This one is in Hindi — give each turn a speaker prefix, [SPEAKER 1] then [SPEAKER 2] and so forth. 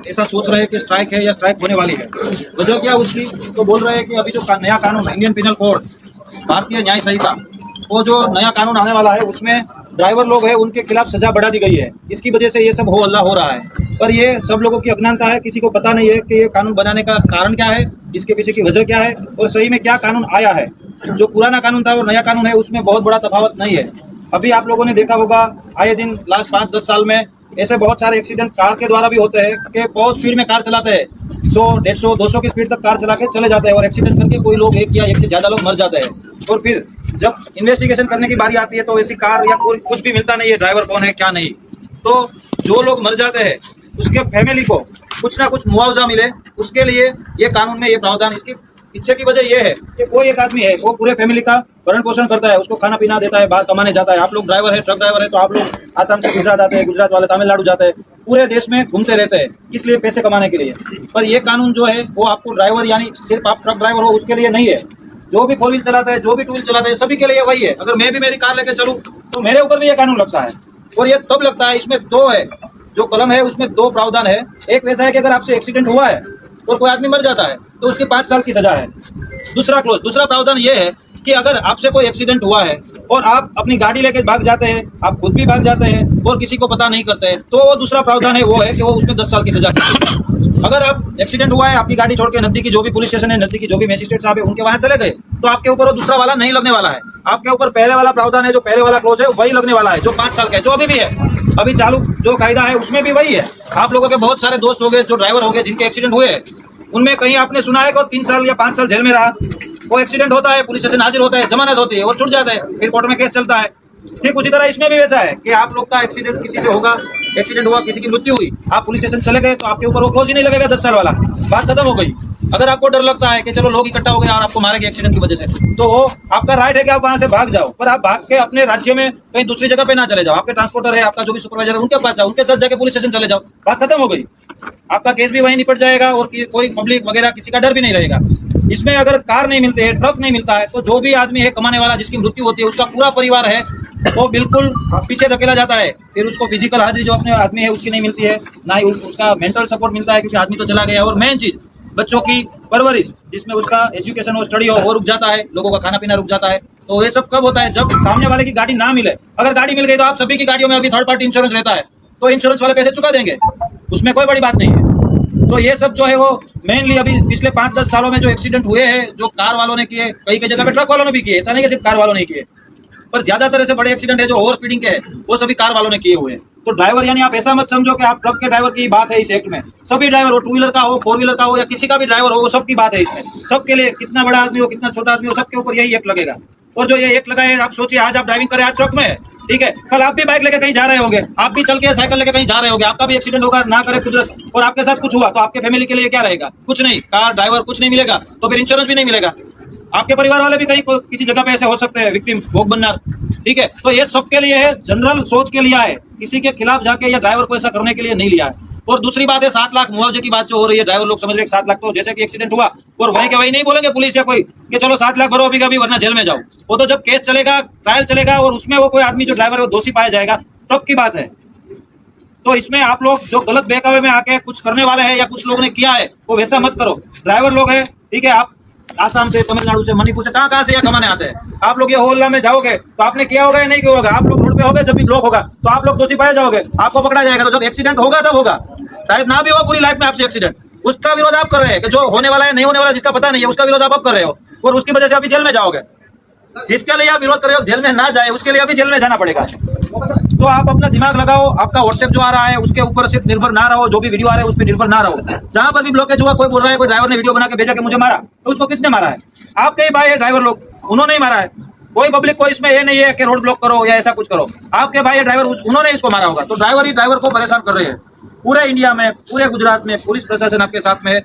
[SPEAKER 1] ऐसा सोच रहे हैं कि स्ट्राइक है या स्ट्राइक होने वाली है। वजह क्या उसकी, तो बोल रहे हैं कि अभी जो नया कानून इंडियन पिनल कोड, भारतीय न्याय संहिता, वो जो नया कानून आने वाला है उसमें ड्राइवर लोग हैं उनके खिलाफ सजा बढ़ा दी गई है। इसकी वजह से ये सब हो हल्ला हो रहा है, पर ये सब लोगों की अज्ञानता है, किसी को पता नहीं है कि ये कानून बनाने का कारण क्या है, इसके पीछे की वजह क्या है और सही में क्या कानून आया है। जो पुराना कानून था और नया कानून है उसमें बहुत बड़ा तफावत नहीं है। अभी आप लोगों ने देखा होगा आए दिन लास्ट 5-10 साल में ऐसे बहुत सारे एक्सीडेंट कार के द्वारा भी होते हैं कि बहुत स्पीड में कार चलाते हैं, 100, 150, 200 की स्पीड तक कार चला के चले जाते हैं और एक्सीडेंट करके कोई लोग एक या एक से ज्यादा लोग मर जाते हैं। और फिर जब इन्वेस्टिगेशन करने की बारी आती है तो ऐसी कार या कुछ भी मिलता नहीं है, ड्राइवर कौन है क्या नहीं। तो जो लोग मर जाते हैं उसके फैमिली को कुछ ना कुछ मुआवजा मिले, उसके लिए ये कानून में ये प्रावधान। इसकी पीछे की वजह ये है कि कोई एक आदमी है वो पूरे फैमिली का भरण पोषण करता है, उसको खाना पीना देता है, बाहर कमाने जाता है। आप लोग ड्राइवर है, ट्रक ड्राइवर है, तो आप लोग आसाम से गुजरात आते हैं, गुजरात वाले तमिलनाडु जाते हैं, पूरे देश में घूमते रहते हैं, किस लिए? पैसे कमाने के लिए। पर ये कानून जो है वो आपको ड्राइवर यानी सिर्फ आप ट्रक ड्राइवर हो उसके लिए नहीं है, जो भी 4 व्हील चलाता है, जो भी 2 व्हील चलाता है, सभी के लिए वही है। अगर मैं भी मेरी कार लेके चलूँ तो मेरे ऊपर भी ये कानून लगता है। और ये तब लगता है, इसमें 2 है, जो कलम है उसमें 2 प्रावधान है। एक वैसा है कि अगर आपसे एक्सीडेंट हुआ है और कोई आदमी मर जाता है तो उसकी 5 साल की सजा है। दूसरा प्रावधान ये है कि अगर आपसे कोई एक्सीडेंट हुआ है और आप अपनी गाड़ी लेके भाग जाते हैं, आप खुद भी भाग जाते हैं और किसी को पता नहीं करते हैं, तो दूसरा प्रावधान है वो है कि वो उसमें 10 साल की सजा। अगर आप एक्सीडेंट हुआ है, आपकी गाड़ी छोड़ के नजदीकी जो भी पुलिस स्टेशन है, नजदीकी जो भी मैजिस्ट्रेट साहब है, उनके वहां चले गए, तो आपके ऊपर वो दूसरा वाला नहीं लगने वाला है। आपके ऊपर पहले वाला प्रावधान है, जो पहले वाला क्लोज है वही लगने वाला है, जो 5 साल का है, जो अभी भी है। अभी चालू जो कायदा है उसमें भी वही है। आप लोगों के बहुत सारे दोस्त हो गए जो ड्राइवर हो गए जिनके एक्सीडेंट हुए, उनमें कहीं आपने सुना है कि 3 साल या 5 साल जेल में रहा। वो एक्सीडेंट होता है, पुलिस स्टेशन हाजिर होता है, जमानत होती है और छूट जाता है, फिर कोर्ट में केस चलता है। ठीक उसी तरह इसमें भी वैसा है कि आप लोग का एक्सीडेंट किसी से होगा, एक्सीडेंट हुआ, किसी की मृत्यु हुई, आप पुलिस स्टेशन चले गए तो आपके ऊपर वो क्लोज ही नहीं लगेगा 10 साल वाला, बात खत्म हो गई। अगर आपको डर लगता है कि चलो लोग इकट्ठा हो गए और आपको मारेंगे एक्सीडेंट की वजह से, तो वो आपका राइट है कि आप वहां से भाग जाओ, पर आप भाग के अपने राज्य में कहीं दूसरी जगह पे ना चले जाओ। आपके ट्रांसपोर्टर है, आपका जो भी सुपरवाइजर है, उनके पास जाओ, उनके साथ जाके पुलिस स्टेशन चले जाओ, बात खत्म हो गई। आपका केस भी वहीं निपट जाएगा और कोई पब्लिक वगैरह किसी का डर भी नहीं रहेगा। इसमें अगर कार नहीं मिलते है, ट्रक नहीं मिलता है, तो जो भी आदमी है कमाने वाला जिसकी मृत्यु होती है, उसका पूरा परिवार है वो बिल्कुल पीछे धकेला जाता है। फिर उसको फिजिकल हाजिरी जो अपने आदमी है उसकी नहीं मिलती है, ना ही उसका मेंटल सपोर्ट मिलता है क्योंकि आदमी तो चला गया। और मेन चीज बच्चों की परवरिश, जिसमें उसका एजुकेशन और स्टडी हो वो रुक जाता है, लोगों का खाना पीना रुक जाता है। तो ये सब कब होता है? जब सामने वाले की गाड़ी ना मिले। अगर गाड़ी मिल गई तो आप सभी की गाड़ियों में अभी थर्ड पार्टी इंश्योरेंस रहता है, तो इंश्योरेंस वाले पैसे चुका देंगे, उसमें कोई बड़ी बात नहीं है। तो ये सब जो है वो मेनली अभी पिछले 5-10 सालों में जो एक्सीडेंट हुए हैं, जो कार वालों ने किए, कई जगह पे ट्रक वालों ने भी किए, ऐसा नहीं कि सिर्फ कार वालों ने किए, पर ज्यादातर ऐसे बड़े एक्सीडेंट है जो ओवर स्पीडिंग के हैं वो सभी कार वालों ने किए हुए हैं। तो ड्राइवर यानी आप ऐसा मत समझो कि आप ट्रक के ड्राइवर की बात है इस एक्ट में। सभी ड्राइवर हो, 2 व्हीलर का हो, 4 व्हीलर का हो या किसी का भी ड्राइवर हो, वो सबकी बात है इसमें। सबके लिए, कितना बड़ा आदमी हो, कितना छोटा आदमी हो, सबके ऊपर यही एक्ट लगेगा। और जो ये एक्ट लगा है, आप सोचिए आज आप ड्राइविंग करें, आज ट्रक में है, ठीक है, कल आप भी बाइक लेके कहीं जा रहे होंगे, आप भी चल के साइकिल लेके कहीं जा रहे होंगे, आपका भी एक्सीडेंट होगा, ना करे कुदरत, और आपके साथ कुछ हुआ तो आपके फैमिली के लिए क्या रहेगा? कुछ नहीं। कार ड्राइवर कुछ नहीं मिलेगा, तो फिर इंश्योरेंस भी नहीं मिलेगा। आपके परिवार वाले भी कहीं किसी जगह पे ऐसे हो सकते हैं, विक्टिम, भोग बनना, ठीक है। तो ये सबके लिए है, जनरल सोच के लिया है, किसी के खिलाफ जाके या ड्राइवर को ऐसा करने के लिए नहीं लिया है। और दूसरी बात है 7 लाख मुआवजे की बात जो हो रही है, ड्राइवर लोग समझ रहे 7 लाख तो जैसे कि एक्सीडेंट हुआ और वहीं के वहीं नहीं बोलेंगे पुलिस या कोई कि चलो 7 लाख भरो अभी कभी वरना जेल में जाओ। वो तो जब केस चलेगा, ट्रायल चलेगा और उसमें वो कोई आदमी जो ड्राइवर है वो दोषी पाया जाएगा, तब की बात है। तो इसमें आप लोग जो गलत बहकावे में आके कुछ करने वाले हैं या कुछ लोगों ने किया है वो वैसा मत करो। ड्राइवर लोग है, ठीक है, आप आसाम से, तमिलनाडु से, मणिपुर से, कहाँ से यहाँ कमाने आते हैं। आप लोग ये होल्ला में जाओगे तो आपने किया होगा या नहीं किया होगा, आप लोग रोड पे होगे, जब भी ब्लॉक होगा तो आप लोग दोषी पाए जाओगे, आपको पकड़ा जाएगा। तो जब एक्सीडेंट होगा तब होगा, शायद ना भी हो पूरी लाइफ में आपसे एक्सीडेंट, उसका विरोध आप कर रहे हैं कि जो होने वाला है नहीं होने वाला जिसका पता नहीं है उसका विरोध आप कर रहे हो और उसकी वजह से अभी जेल में जाओगे। जिसके लिए आप विरोध कर रहे हो जेल में ना जाए उसके लिए अभी जेल में जाना पड़ेगा। तो आप अपना दिमाग लगाओ, आपका व्हाट्सएप जो आ रहा है उसके ऊपर सिर्फ निर्भर ना रहो, जो भी वीडियो आ रहा है उस पर निर्भर ना रहो। जहां पर भी ब्लॉकेज हुआ, कोई बोल रहा है कोई ड्राइवर ने वीडियो बना के भेजा कि मुझे मारा, तो उसको किसने मारा है? आपके ही भाई है ड्राइवर लोग, उन्होंने ही मारा है। कोई पब्लिक को इसमें ये नहीं है कि रोड ब्लॉक करो या ऐसा कुछ करो, आपके भाई है ड्राइवर, उन्होंने इसको मारा होगा। तो ड्राइवर ही ड्राइवर को परेशान कर रहे हैं। पूरे इंडिया में, पूरे गुजरात में पुलिस प्रशासन आपके साथ में है।